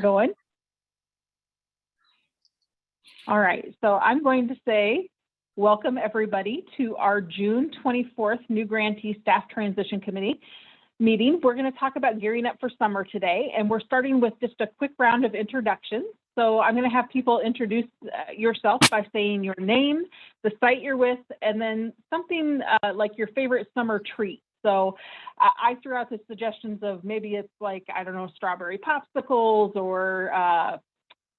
Going? All right, so I'm going to say, welcome everybody to our June 24th new grantee staff transition committee meeting. We're going to talk about gearing up for summer today, and we're starting with just a quick round of introductions. So I'm going to have people introduce yourself by saying your name, the site you're with, and then something like your favorite summer treat. So I threw out the suggestions of maybe it's like, I don't know, strawberry popsicles or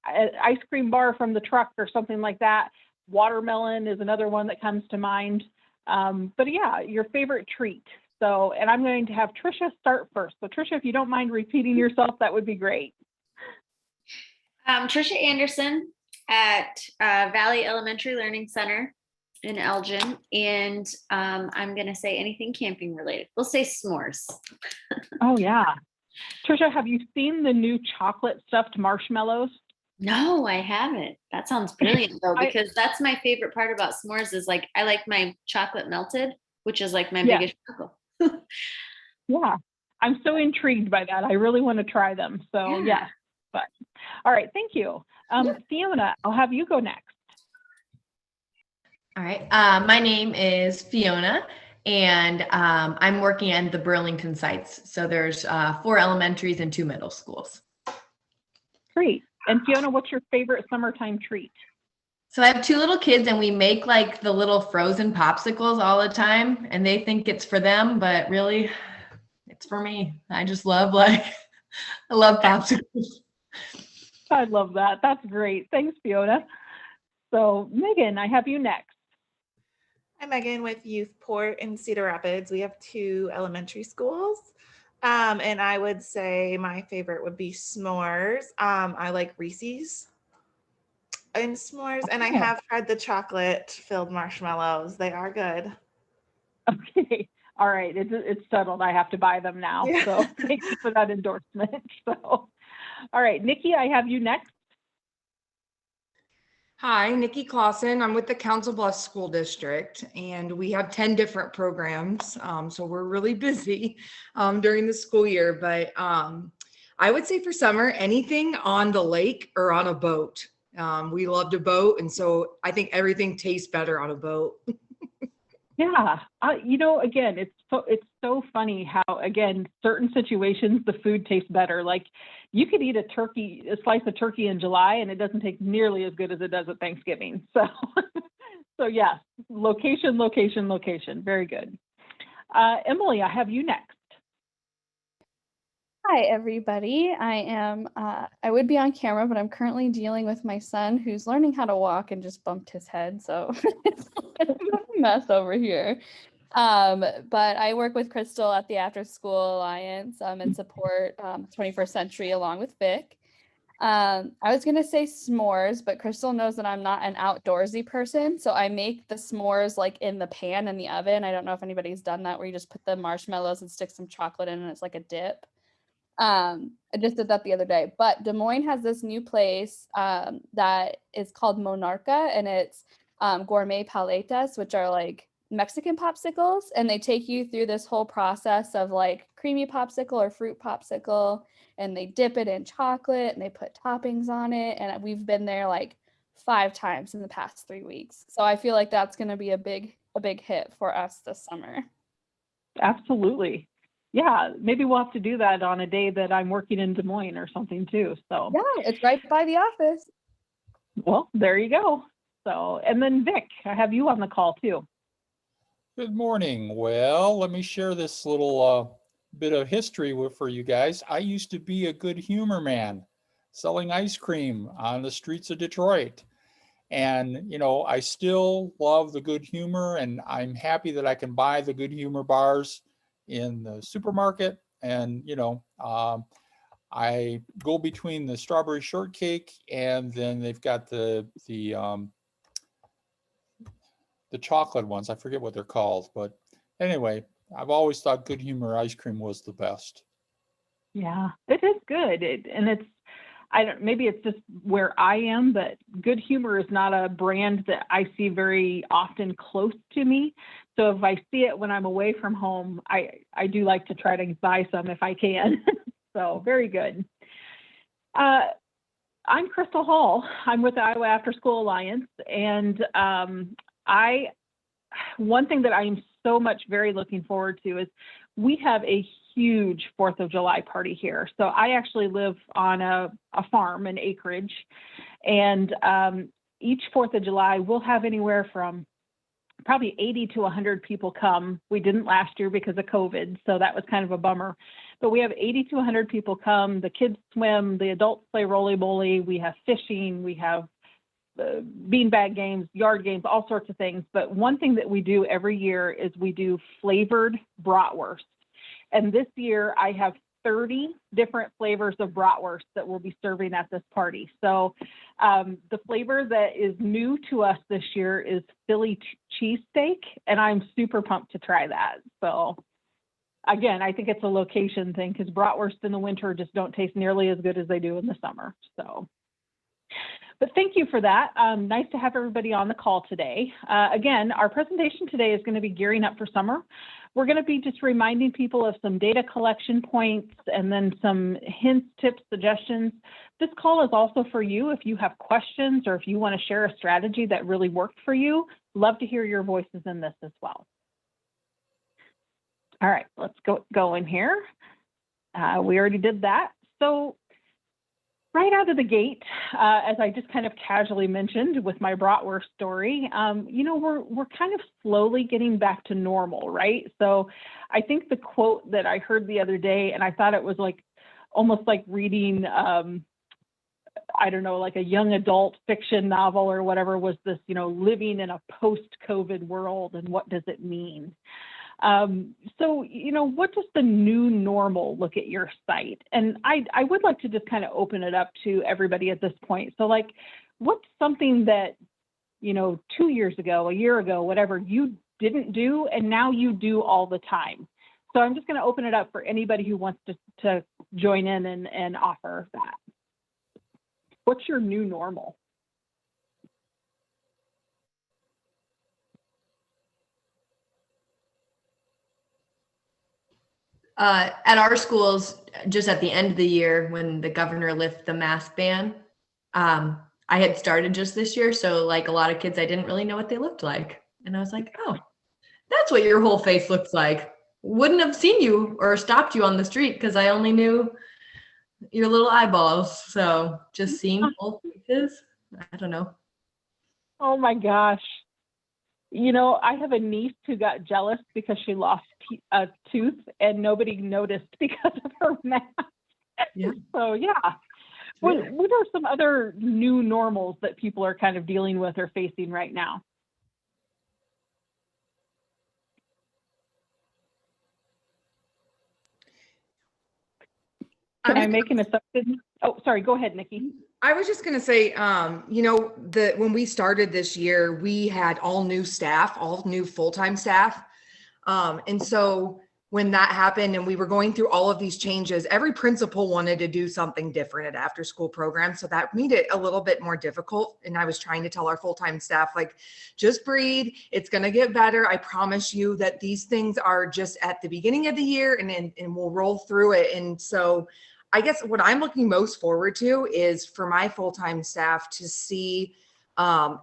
ice cream bar from the truck or something like that. Watermelon is another one that comes to mind. But yeah, your favorite treat. So, and I'm going to have Tricia start first. So Tricia, if you don't mind repeating yourself, that would be great. Tricia Anderson at Valley Elementary Learning Center in Elgin. And I'm going to say anything camping related. We'll say s'mores. Oh yeah. Tricia, have you seen the new chocolate stuffed marshmallows? No, I haven't. That sounds brilliant though, because that's my favorite part about s'mores is like, I like my chocolate melted, which is like my biggest struggle. Yeah, I'm so intrigued by that. I really want to try them. So yeah. But all right, thank you. Fiona, I'll have you go next. All right, my name is Fiona, and I'm working at the Burlington sites. So there's 4 elementaries and 2 middle schools. Great. And Fiona, what's your favorite summertime treat? So I have 2 little kids, and we make like the little frozen popsicles all the time, and they think it's for them, but really it's for me. I just love I love popsicles. I love that. That's great. Thanks, Fiona. So Megan, I have you next. I'm Megan with Youthport in Cedar Rapids. We have 2 elementary schools. And I would say my favorite would be s'mores. I like Reese's and s'mores, and I have tried the chocolate filled marshmallows. They are good. Okay. All right. It's settled. I have to buy them now. Yeah. So thank you for that endorsement. So, all right, Nikki, I have you next. Hi, Nikki Clausen. I'm with the Council Bluffs School District, and we have 10 different programs. So we're really busy during the school year, but I would say for summer, anything on the lake or on a boat. We love to boat, and so I think everything tastes better on a boat. Yeah, again, it's so funny how, again, certain situations, the food tastes better. Like you could eat a slice of turkey in July, and it doesn't taste nearly as good as it does at Thanksgiving. So, so yes, location. Very good. Emily, I have you next. Hi, everybody. I would be on camera, but I'm currently dealing with my son who's learning how to walk and just bumped his head. So it's a mess over here. But I work with Crystal at the After School Alliance and support 21st Century along with Vic. I was going to say s'mores, but Crystal knows that I'm not an outdoorsy person. So I make the s'mores like in the pan in the oven. I don't know if anybody's done that where you just put the marshmallows and stick some chocolate in and it's like a dip. I just did that the other day, but Des Moines has this new place that is called Monarca, and it's gourmet paletas, which are like Mexican popsicles, and they take you through this whole process of like creamy popsicle or fruit popsicle, and they dip it in chocolate and they put toppings on it, and we've been there like 5 times in the past 3 weeks. So I feel like that's going to be a big hit for us this summer. Absolutely. Yeah, maybe we'll have to do that on a day that I'm working in Des Moines or something too. So yeah, it's right by the office. Well, there you go. So, and then Vic, I have you on the call too. Good morning. Well, let me share this little bit of history for you guys. I used to be a good humor man selling ice cream on the streets of Detroit. And, I still love the good humor, and I'm happy that I can buy the good humor bars in the supermarket. And, I go between the strawberry shortcake and then they've got the chocolate ones. I forget what they're called, but anyway, I've always thought good humor ice cream was the best. Yeah, it is good. Maybe it's just where I am, but Good Humor is not a brand that I see very often close to me. So if I see it when I'm away from home, I do like to try to buy some if I can. So very good. I'm Crystal Hall. I'm with the Iowa After School Alliance, and one thing that I'm so much very looking forward to is we have a huge 4th of July party here. So I actually live on a farm, an acreage, and each 4th of July we'll have anywhere from probably 80 to 100 people come. We didn't last year because of COVID, so that was kind of a bummer. But we have 80 to 100 people come. The kids swim, the adults play roly-poly, we have fishing, we have beanbag games, yard games, all sorts of things. But one thing that we do every year is we do flavored bratwurst. And this year I have 30 different flavors of bratwurst that we'll be serving at this party. So the flavor that is new to us this year is Philly cheesesteak, and I'm super pumped to try that. So again, I think it's a location thing because bratwurst in the winter just don't taste nearly as good as they do in the summer. So, but thank you for that. Nice to have everybody on the call today. Again, our presentation today is going to be gearing up for summer. We're going to be just reminding people of some data collection points and then some hints, tips, suggestions. This call is also for you if you have questions or if you want to share a strategy that really worked for you. Love to hear your voices in this as well. All right, let's go in here. We already did that. So right out of the gate, as I just kind of casually mentioned with my bratwurst story, you know, we're kind of slowly getting back to normal, right? So I think the quote that I heard the other day, and I thought it was like almost like reading, I don't know, like a young adult fiction novel or whatever, was this, you know, living in a post-COVID world and what does it mean? So, you know, what does the new normal look at your site? And I would like to just kind of open it up to everybody at this point. So like, what's something that, you know, 2 years ago, a year ago, whatever, you didn't do and now you do all the time? So I'm just going to open it up for anybody who wants to join in and offer that. What's your new normal? At our schools, just at the end of the year when the governor lifted the mask ban, I had started just this year. So like a lot of kids, I didn't really know what they looked like. And I was like, oh, that's what your whole face looks like. Wouldn't have seen you or stopped you on the street because I only knew your little eyeballs. So just seeing full faces, I don't know. Oh my gosh. You know, I have a niece who got jealous because she lost a tooth and nobody noticed because of her mask. Yeah. So yeah. What are some other new normals that people are kind of dealing with or facing right now? Can I make an assumption? Oh, sorry, go ahead, Nikki. I was just going to say, you know, when we started this year, we had all new staff, all new full-time staff. And so when that happened and we were going through all of these changes, every principal wanted to do something different at after school programs. So that made it a little bit more difficult. And I was trying to tell our full-time staff, like, just breathe. It's going to get better. I promise you that these things are just at the beginning of the year and we'll roll through it. And so I guess what I'm looking most forward to is for my full-time staff to see how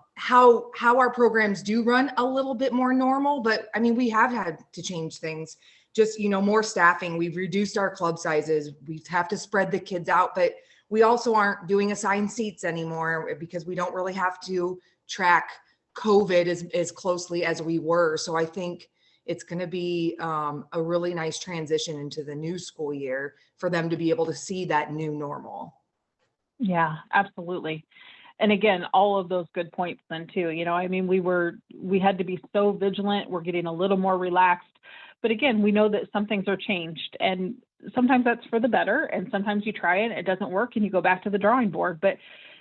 our programs do run a little bit more normal. But I mean, we have had to change things, just, you know, more staffing. We've reduced our club sizes. We have to spread the kids out, but we also aren't doing assigned seats anymore because we don't really have to track COVID as closely as we were. So I think it's going to be a really nice transition into the new school year for them to be able to see that new normal. Yeah, absolutely. And again, all of those good points then too, you know, I mean, we had to be so vigilant. We're getting a little more relaxed, but again, we know that some things are changed and sometimes that's for the better. And sometimes you try it, it doesn't work and you go back to the drawing board. But,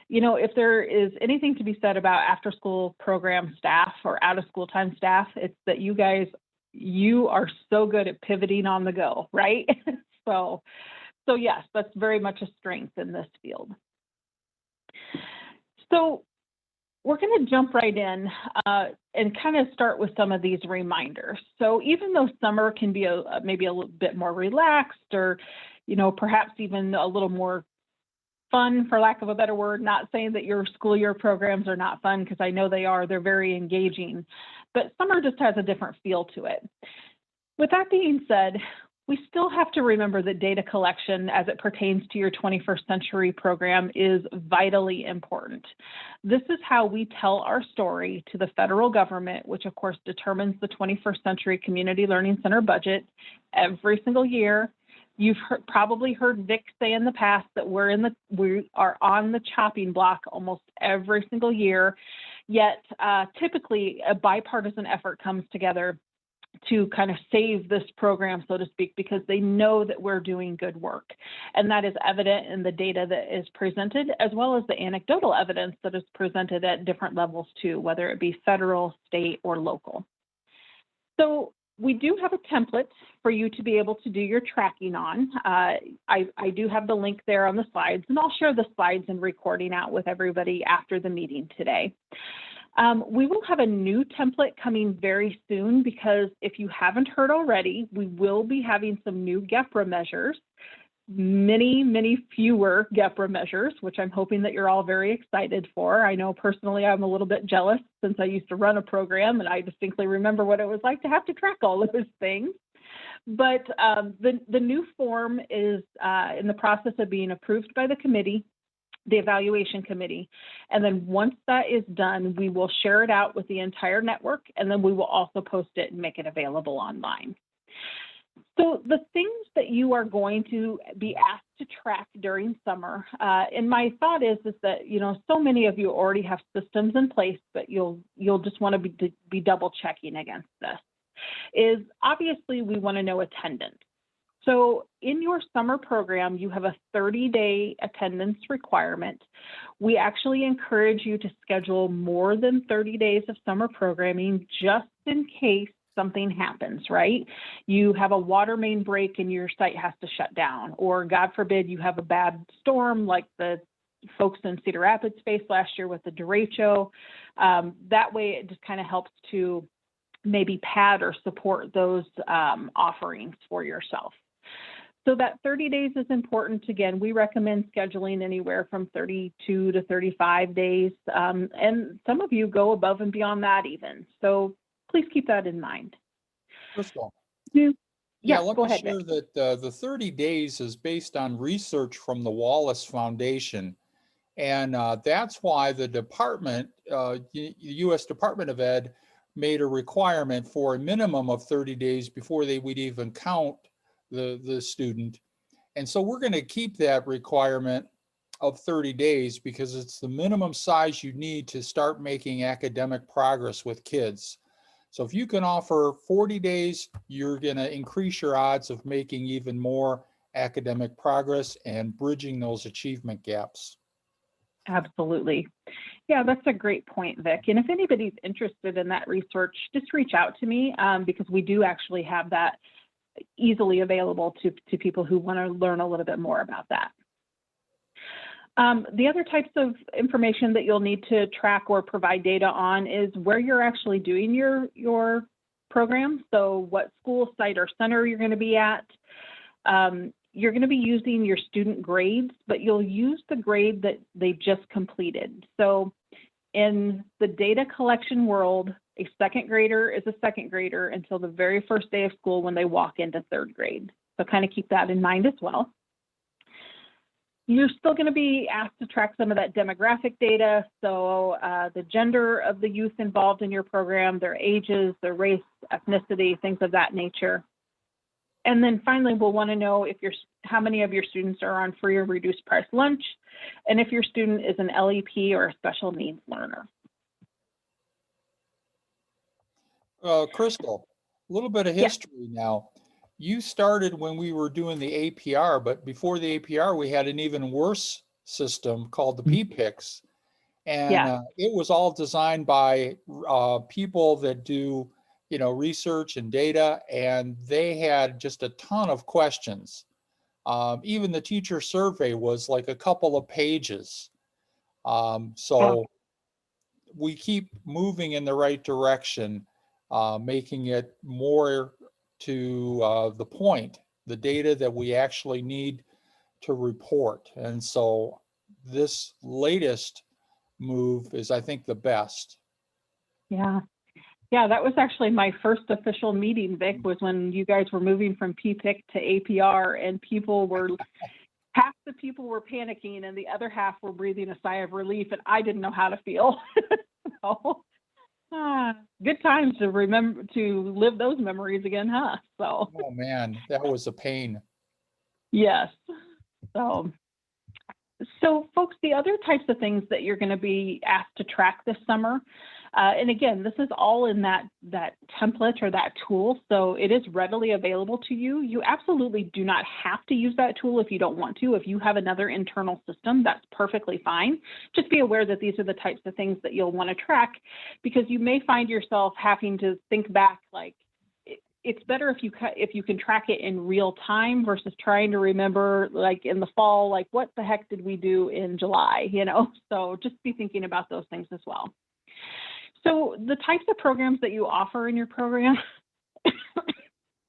you know, if there is anything to be said about after school program staff or out of school time staff, it's that you are so good at pivoting on the go, right? So yes, that's very much a strength in this field. So we're going to jump right in and kind of start with some of these reminders. So even though summer can be maybe a little bit more relaxed or, you know, perhaps even a little more fun, for lack of a better word, not saying that your school year programs are not fun, because I know they are. They're very engaging, but summer just has a different feel to it. With that being said, we still have to remember that data collection as it pertains to your 21st century program is vitally important. This is how we tell our story to the federal government, which of course determines the 21st Century Community Learning Center budget every single year. You've probably heard Vic say in the past that we are on the chopping block almost every single year, yet typically a bipartisan effort comes together to kind of save this program, so to speak, because they know that we're doing good work. And that is evident in the data that is presented, as well as the anecdotal evidence that is presented at different levels too, whether it be federal, state, or local. So we do have a template for you to be able to do your tracking on. I do have the link there on the slides, and I'll share the slides and recording out with everybody after the meeting today. We will have a new template coming very soon, because if you haven't heard already, we will be having some new GEPRA measures, many fewer GEPRA measures, which I'm hoping that you're all very excited for. I know personally I'm a little bit jealous, since I used to run a program and I distinctly remember what it was like to have to track all of those things. But the new form is in the process of being approved by the committee, the evaluation committee. And then once that is done, we will share it out with the entire network, and then we will also post it and make it available online. So the things that you are going to be asked to track during summer, and my thought is that, you know, so many of you already have systems in place, but you'll just want to be double checking against this, is obviously we want to know attendance. So in your summer program, you have a 30-day attendance requirement. We actually encourage you to schedule more than 30 days of summer programming, just in case something happens, right? You have a water main break and your site has to shut down, or God forbid you have a bad storm like the folks in Cedar Rapids faced last year with the derecho. That way it just kind of helps to maybe pad or support those offerings for yourself. So that 30 days is important. Again, we recommend scheduling anywhere from 32 to 35 days. And some of you go above and beyond that even. So please keep that in mind. Crystal. Yeah, Let go me ahead, share Vic. that the 30 days is based on research from the Wallace Foundation. And that's why the department, U.S. Department of Ed, made a requirement for a minimum of 30 days before they would even count the student. And so we're going to keep that requirement of 30 days because it's the minimum size you need to start making academic progress with kids. So if you can offer 40 days, you're going to increase your odds of making even more academic progress and bridging those achievement gaps. Absolutely. Yeah, that's a great point, Vic. And if anybody's interested in that research, just reach out to me because we do actually have that easily available to people who want to learn a little bit more about that. The other types of information that you'll need to track or provide data on is where you're actually doing your program. So what school, site, or center you're going to be at. You're going to be using your student grades, but you'll use the grade that they just completed. So in the data collection world, a second grader is a second grader until the very first day of school when they walk into third grade. So kind of keep that in mind as well. You're still going to be asked to track some of that demographic data. So the gender of the youth involved in your program, their ages, their race, ethnicity, things of that nature. And then finally, we'll want to know if how many of your students are on free or reduced price lunch, and if your student is an LEP or a special needs learner. Crystal, a little bit of history now. You started when we were doing the APR, but before the APR, we had an even worse system called the PPICS. And it was all designed by people that do, research and data, and they had just a ton of questions. Even the teacher survey was like a couple of pages. So we keep moving in the right direction, making it more to the point, the data that we actually need to report. And so this latest move is, I think, the best. Yeah. Yeah, that was actually my first official meeting, Vic, was when you guys were moving from PPIC to APR, and half the people were panicking and the other half were breathing a sigh of relief, and I didn't know how to feel. So, good times to remember to live those memories again, huh? So, Oh man, that was a pain. yes. So folks, the other types of things that you're going to be asked to track this summer, and again, this is all in that template or that tool, so it is readily available to you. You absolutely do not have to use that tool if you don't want to. If you have another internal system, that's perfectly fine. Just be aware that these are the types of things that you'll want to track, because you may find yourself having to think back, like, it's better if you can track it in real time versus trying to remember, like in the fall, like what the heck did we do in July, So just be thinking about those things as well. So the types of programs that you offer in your program,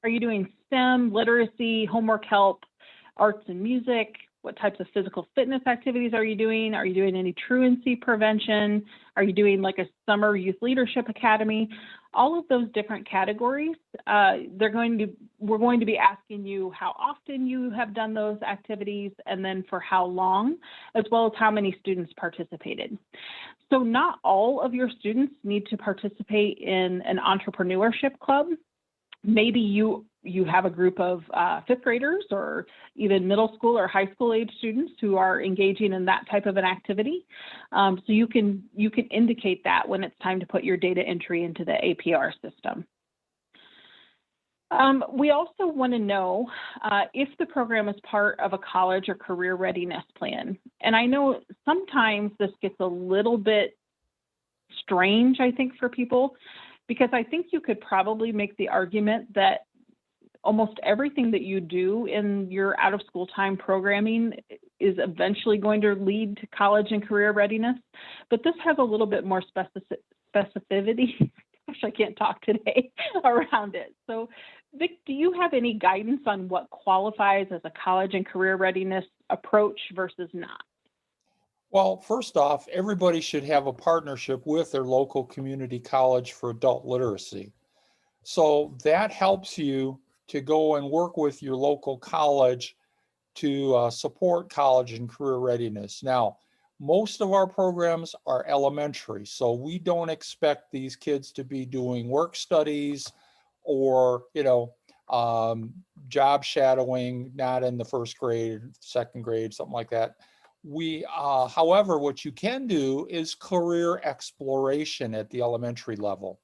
are you doing STEM, literacy, homework help, arts and music? What types of physical fitness activities are you doing? Are you doing any truancy prevention? Are you doing like a summer youth leadership academy? All of those different categories, we're going to be asking you how often you have done those activities and then for how long, as well as how many students participated. So not all of your students need to participate in an entrepreneurship club. Maybe you have a group of fifth graders or even middle school or high school age students who are engaging in that type of an activity. So you can indicate that when it's time to put your data entry into the APR system. We also want to know if the program is part of a college or career readiness plan. And I know sometimes this gets a little bit strange, I think, for people, because I think you could probably make the argument that almost everything that you do in your out of school time programming is eventually going to lead to college and career readiness, but this has a little bit more specificity. Gosh, I can't talk today around it. So Vic, do you have any guidance on what qualifies as a college and career readiness approach versus not? Well, first off, everybody should have a partnership with their local community college for adult literacy. So that helps you to go and work with your local college to support college and career readiness. Now, most of our programs are elementary, so we don't expect these kids to be doing work studies or, job shadowing, not in the first grade, second grade, something like that. However, what you can do is career exploration at the elementary level.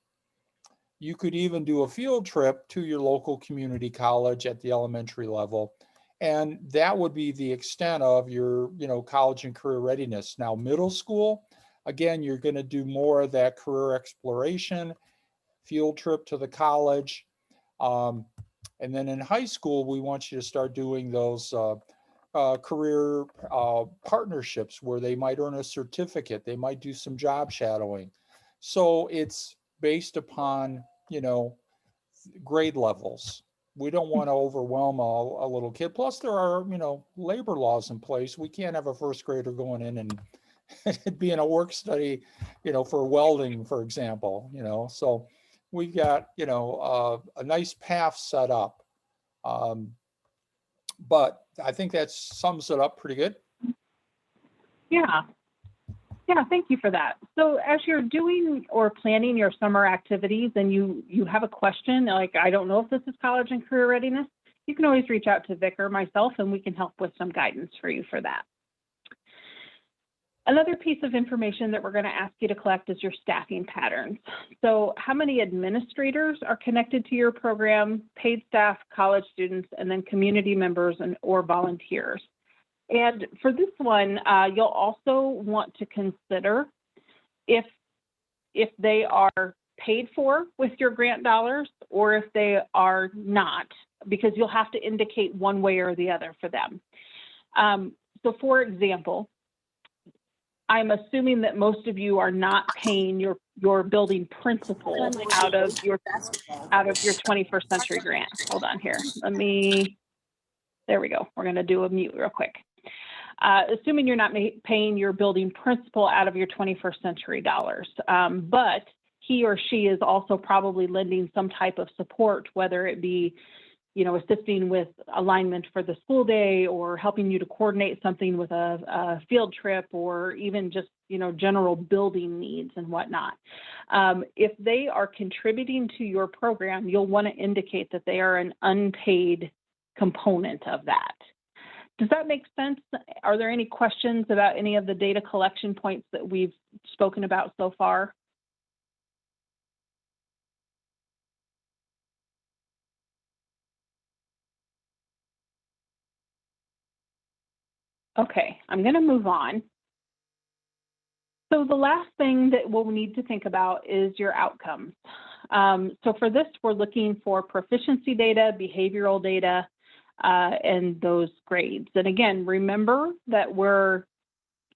You could even do a field trip to your local community college at the elementary level. And that would be the extent of your, college and career readiness. Now, middle school, again, you're going to do more of that career exploration, field trip to the college. And then in high school, we want you to start doing those career partnerships where they might earn a certificate, they might do some job shadowing. So it's based upon, grade levels. We don't want to overwhelm a little kid. Plus there are, labor laws in place. We can't have a first grader going in and be in a work study, for welding, for example, so we've got, a nice path set up. But I think that sums it up pretty good. Yeah, thank you for that. So as you're doing or planning your summer activities and you have a question, like, I don't know if this is college and career readiness, you can always reach out to Vic or myself and we can help with some guidance for you for that. Another piece of information that we're going to ask you to collect is your staffing patterns. So how many administrators are connected to your program, paid staff, college students, and then community members or volunteers. And for this one, you'll also want to consider if they are paid for with your grant dollars or if they are not, because you'll have to indicate one way or the other for them. So for example, I'm assuming that most of you are not paying your building principal out of your 21st century grant. Hold on here. There we go. We're going to do a mute real quick. assuming you're not paying your building principal out of your 21st century dollars. But he or she is also probably lending some type of support, whether it be, you know, assisting with alignment for the school day or helping you to coordinate something with a field trip or even just, you know, general building needs and whatnot. If they are contributing to your program, you'll want to indicate that they are an unpaid component of that. Does that make sense? Are there any questions about any of the data collection points that we've spoken about so far? Okay, I'm going to move on. So the last thing that we'll need to think about is your outcomes. So for this, we're looking for proficiency data, behavioral data, and those grades. And again, remember that we're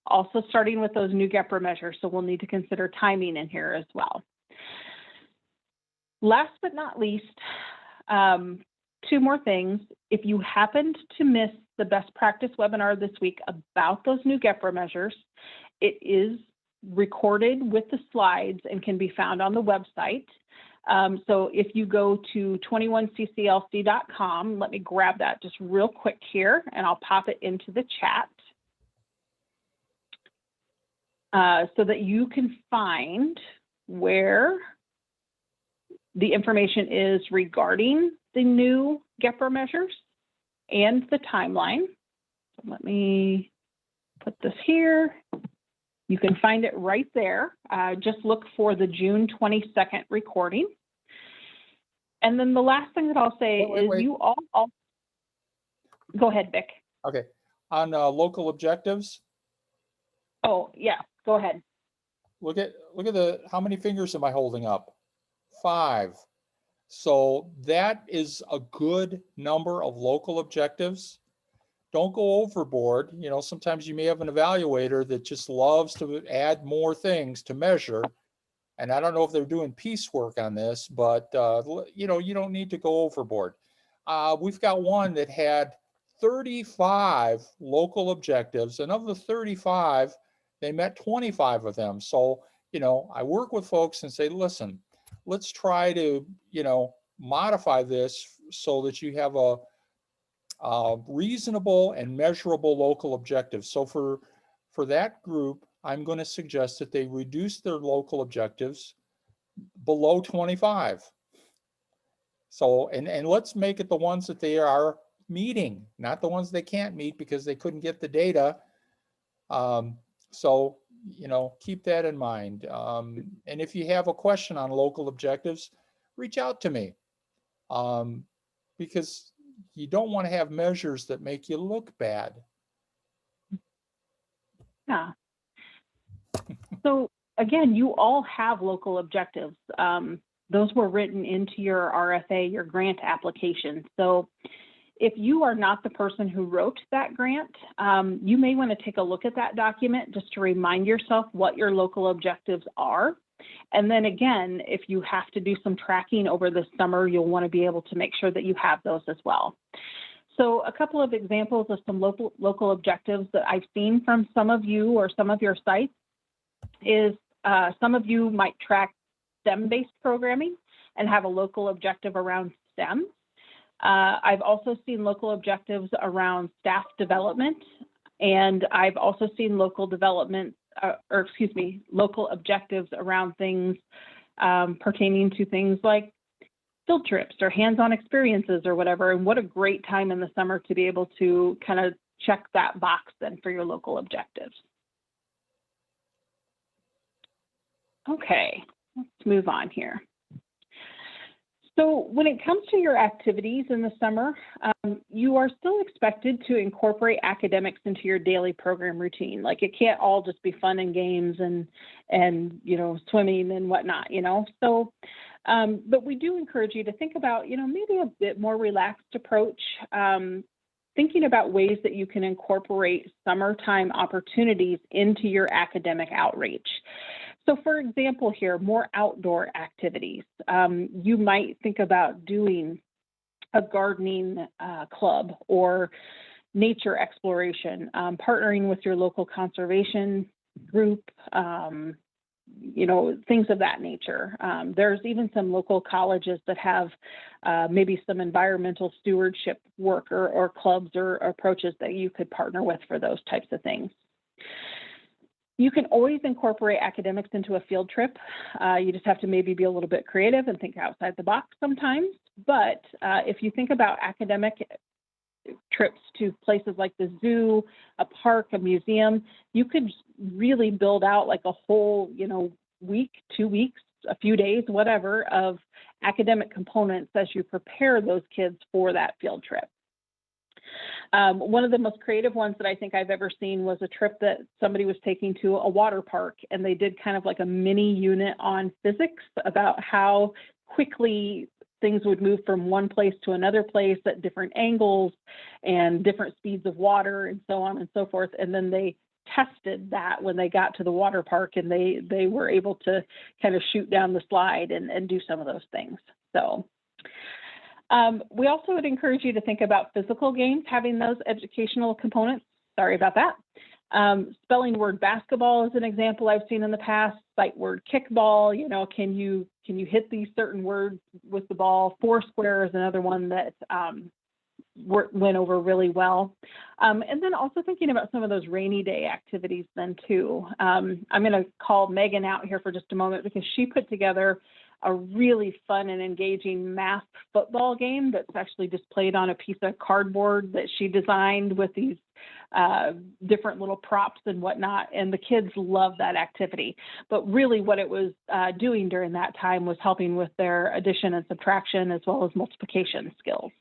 also starting with those new GEPRA measures, so we'll need to consider timing in here as well. Last but not least, two more things. If you happened to miss the best practice webinar this week about those new GEPRA measures, it is recorded with the slides and can be found on the website. So if you go to 21cclc.com, let me grab that just real quick here and I'll pop it into the chat so that you can find where the information is regarding the new GEPRA measures and the timeline. So let me put this here. You can find it right there. Just look for the June 22nd recording. And then the last thing that I'll say is you all, go ahead, Vic. Okay, on local objectives. Oh, yeah, go ahead. Look at how many fingers am I holding up? 5. So that is a good number of local objectives. Don't go overboard. You know, sometimes you may have an evaluator that just loves to add more things to measure. And I don't know if they're doing piecework on this, but you know, you don't need to go overboard. We've got one that had 35 local objectives, and of the 35, they met 25 of them. So, you know, I work with folks and say, listen, let's try to, you know, modify this so that you have a reasonable and measurable local objectives. So for that group, I'm going to suggest that they reduce their local objectives below 25. So, and let's make it the ones that they are meeting, not the ones they can't meet because they couldn't get the data. So, you know, keep that in mind. And if you have a question on local objectives, reach out to me because you don't want to have measures that make you look bad. Yeah. So again, you all have local objectives. Those were written into your RFA, your grant application. So if you are not the person who wrote that grant, you may want to take a look at that document just to remind yourself what your local objectives are. And then again, if you have to do some tracking over the summer, you'll want to be able to make sure that you have those as well. So a couple of examples of some local objectives that I've seen from some of you or some of your sites is some of you might track STEM-based programming and have a local objective around STEM. I've also seen local objectives around staff development, and I've also seen local objectives around things pertaining to things like field trips or hands-on experiences or whatever. And what a great time in the summer to be able to kind of check that box then for your local objectives. Okay, let's move on here. So when it comes to your activities in the summer, you are still expected to incorporate academics into your daily program routine. Like it can't all just be fun and games and you know, swimming and whatnot, you know. So, but we do encourage you to think about, you know, maybe a bit more relaxed approach, thinking about ways that you can incorporate summertime opportunities into your academic outreach. So for example here, more outdoor activities. You might think about doing a gardening club or, nature exploration, partnering with your local conservation group, things of that nature. There's even some local colleges that have maybe some environmental stewardship work or clubs or approaches that you could partner with for those types of things. You can always incorporate academics into a field trip. You just have to maybe be a little bit creative and think outside the box sometimes. But if you think about academic trips to places like the zoo, a park, a museum, you could really build out like a whole, week, 2 weeks, a few days, whatever, of academic components as you prepare those kids for that field trip. One of the most creative ones that I think I've ever seen was a trip that somebody was taking to a water park, and they did kind of like a mini unit on physics about how quickly things would move from one place to another place at different angles and different speeds of water and so on and so forth. And then they tested that when they got to the water park, and they were able to kind of shoot down the slide and do some of those things. So we also would encourage you to think about physical games, having those educational components. Sorry about that. Spelling word basketball is an example I've seen in the past. Sight word kickball. Can you hit these certain words with the ball? Foursquare is another one that went over really well. And then also thinking about some of those rainy day activities then too. I'm going to call Megan out here for just a moment because she put together a really fun and engaging math football game that's actually just played on a piece of cardboard that she designed with these different little props and whatnot. And the kids love that activity. But really what it was doing during that time was helping with their addition and subtraction as well as multiplication skills.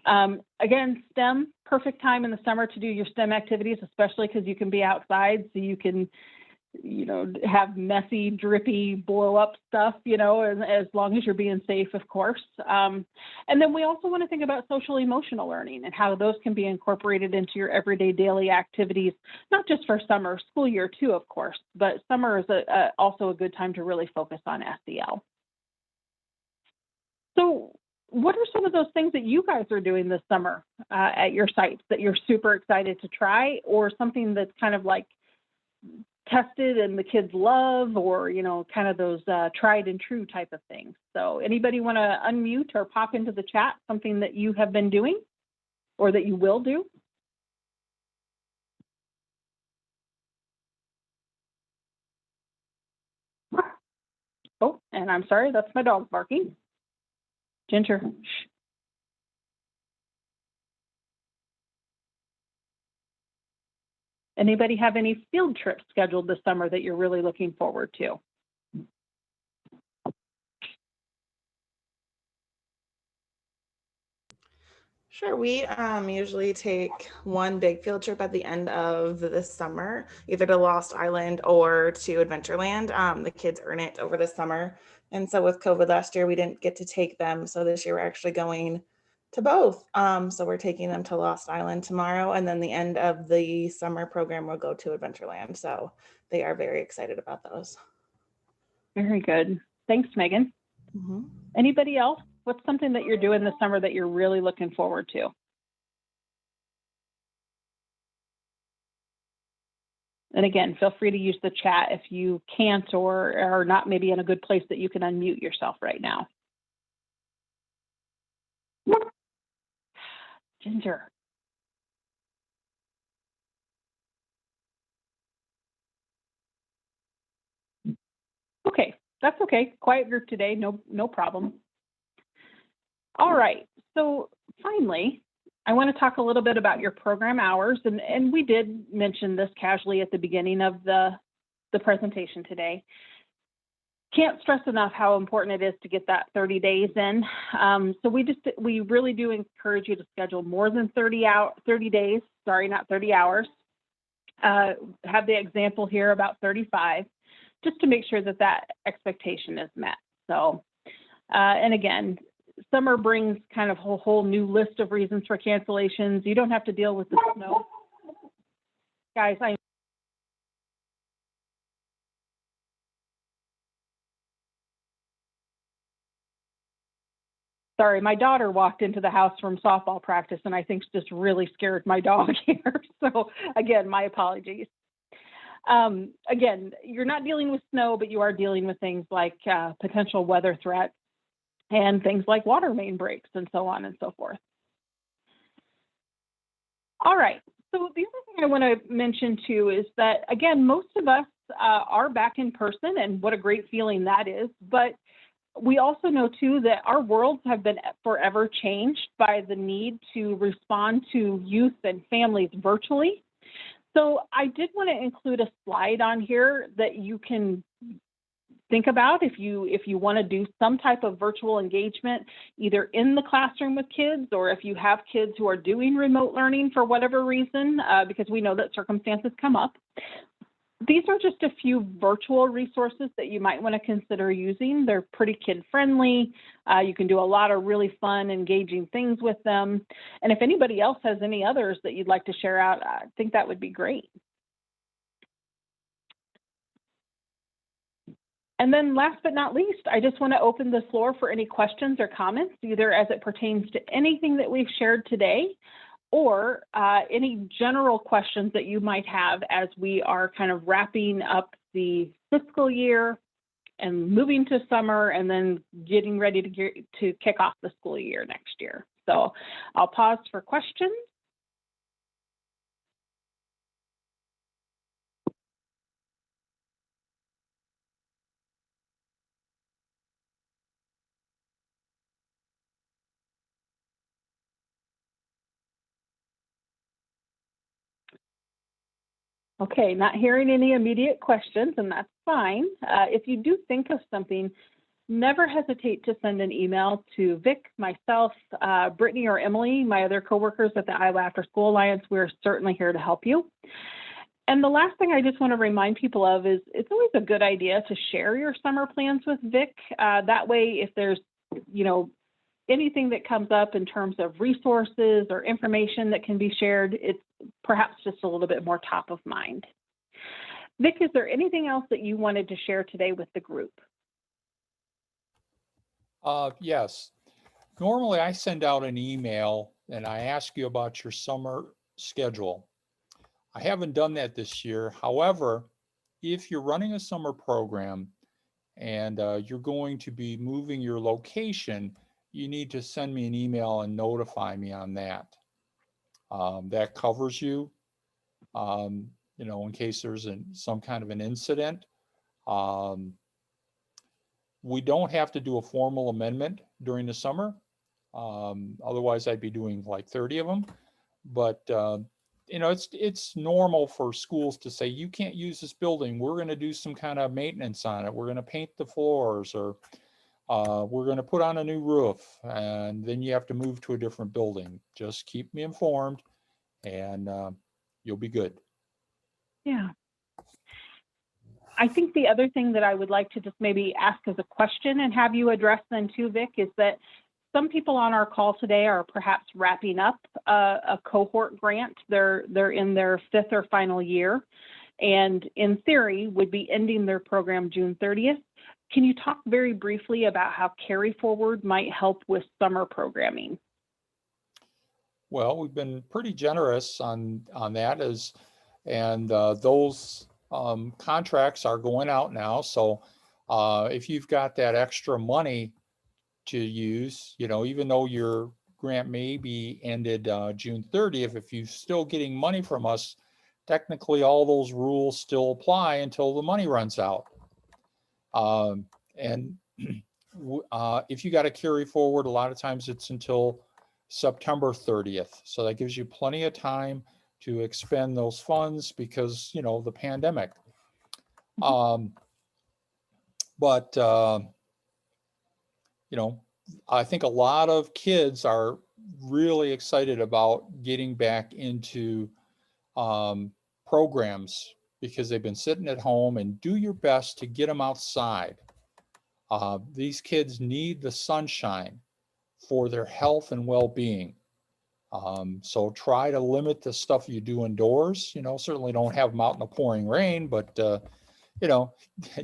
Again, STEM, perfect time in the summer to do your STEM activities, especially because you can be outside, so you can have messy, drippy, blow up stuff, as long as you're being safe, of course. And then we also want to think about social emotional learning and how those can be incorporated into your everyday daily activities, not just for summer, school year too, of course, but summer is also a good time to really focus on SEL. So what are some of those things that you guys are doing this summer at your sites that you're super excited to try, or something that's kind of like tested and the kids love, or kind of those tried and true type of things? So anybody want to unmute or pop into the chat something that you have been doing or that you will do? Oh, and I'm sorry, that's my dog barking. Ginger, shh. Anybody have any field trips scheduled this summer that you're really looking forward to? Sure, we usually take one big field trip at the end of the summer, either to Lost Island or to Adventureland. The kids earn it over the summer. And so with COVID last year, we didn't get to take them. So this year we're actually going to both. So we're taking them to Lost Island tomorrow, and then the end of the summer program will go to Adventureland. So they are very excited about those. Very good. Thanks, Megan. Mm-hmm. Anybody else? What's something that you're doing this summer that you're really looking forward to? And again, feel free to use the chat if you can't or are not maybe in a good place that you can unmute yourself right now. Ginger. Okay, that's okay. Quiet group today, no problem. All right, so finally, I want to talk a little bit about your program hours, and we did mention this casually at the beginning of the presentation today. Can't stress enough how important it is to get that 30 days in. So we really do encourage you to schedule more than 30 days, sorry, not 30 hours. Have the example here about 35, just to make sure that that expectation is met. So, and again, summer brings kind of a whole new list of reasons for cancellations. You don't have to deal with the snow. Guys, Sorry, my daughter walked into the house from softball practice and I think just really scared my dog here. So again, my apologies. Again, you're not dealing with snow, but you are dealing with things like potential weather threats and things like water main breaks and so on and so forth. All right. So the other thing I want to mention too is that, again, most of us are back in person, and what a great feeling that is. But we also know too that our worlds have been forever changed by the need to respond to youth and families virtually. So I did want to include a slide on here that you can think about if you want to do some type of virtual engagement, either in the classroom with kids, or if you have kids who are doing remote learning for whatever reason, because we know that circumstances come up. These are just a few virtual resources that you might want to consider using. They're pretty kid-friendly. You can do a lot of really fun, engaging things with them. And if anybody else has any others that you'd like to share out, I think that would be great. And then last but not least, I just want to open the floor for any questions or comments, either as it pertains to anything that we've shared today, or any general questions that you might have as we are kind of wrapping up the fiscal year and moving to summer and then getting ready to kick off the school year next year. So I'll pause for questions. Okay, not hearing any immediate questions, and that's fine. If you do think of something, never hesitate to send an email to Vic, myself, Brittany, or Emily, my other coworkers at the Iowa After School Alliance. We're certainly here to help you. And the last thing I just want to remind people of is it's always a good idea to share your summer plans with Vic. That way, if there's, anything that comes up in terms of resources or information that can be shared, it's perhaps just a little bit more top of mind. Vic, is there anything else that you wanted to share today with the group? Yes. Normally I send out an email and I ask you about your summer schedule. I haven't done that this year. However, if you're running a summer program and you're going to be moving your location, you need to send me an email and notify me on that. That covers you, in case there's some kind of an incident. We don't have to do a formal amendment during the summer. Otherwise, I'd be doing like 30 of them. But, it's normal for schools to say, you can't use this building. We're going to do some kind of maintenance on it. We're going to paint the floors, or we're going to put on a new roof, and then you have to move to a different building. Just keep me informed and you'll be good. Yeah. I think the other thing that I would like to just maybe ask as a question and have you address then too, Vic, is that some people on our call today are perhaps wrapping up a cohort grant. They're in their 5th or final year, and in theory would be ending their program June 30th. Can you talk very briefly about how Carry Forward might help with summer programming? Well, we've been pretty generous on that, and those contracts are going out now. So if you've got that extra money to use, even though your grant may be ended June 30th, if you're still getting money from us, technically all those rules still apply until the money runs out. And if you got to carry forward, a lot of times it's until September 30th. So that gives you plenty of time to expend those funds because, the pandemic. But I think a lot of kids are really excited about getting back into programs because they've been sitting at home, and do your best to get them outside. These kids need the sunshine for their health and well-being. So try to limit the stuff you do indoors. Certainly don't have them out in the pouring rain, but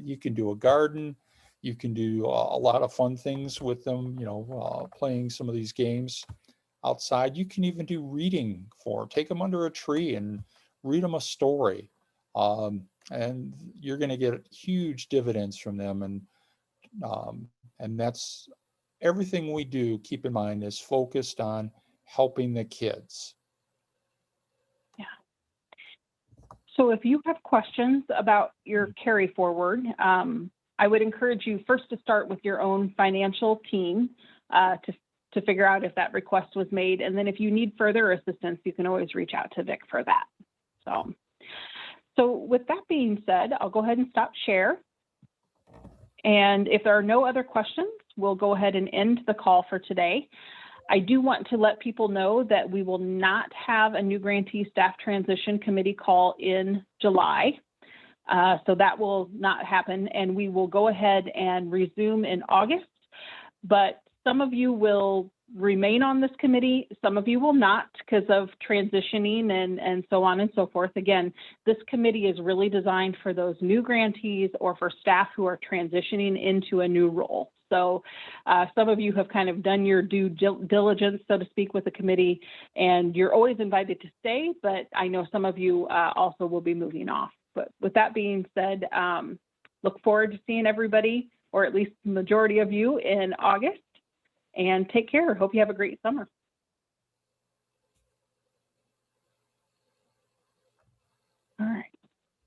you can do a garden, You can do a lot of fun things with them, playing some of these games outside. You can even do reading take them under a tree and read them a story. And you're going to get huge dividends from them. And that's everything we do, keep in mind, is focused on helping the kids. Yeah. So if you have questions about your carry forward, I would encourage you first to start with your own financial team to figure out if that request was made. And then if you need further assistance, you can always reach out to Vic for that. So with that being said, I'll go ahead and stop share. And if there are no other questions, we'll go ahead and end the call for today. I do want to let people know that we will not have a new grantee staff transition committee call in July. So that will not happen, and we will go ahead and resume in August. But some of you will remain on this committee, some of you will not because of transitioning and so on and so forth. Again, this committee is really designed for those new grantees or for staff who are transitioning into a new role. So some of you have kind of done your due diligence, so to speak, with the committee, and you're always invited to stay, but I know some of you also will be moving off. But with that being said, look forward to seeing everybody, or at least the majority of you, in August. And take care. Hope you have a great summer.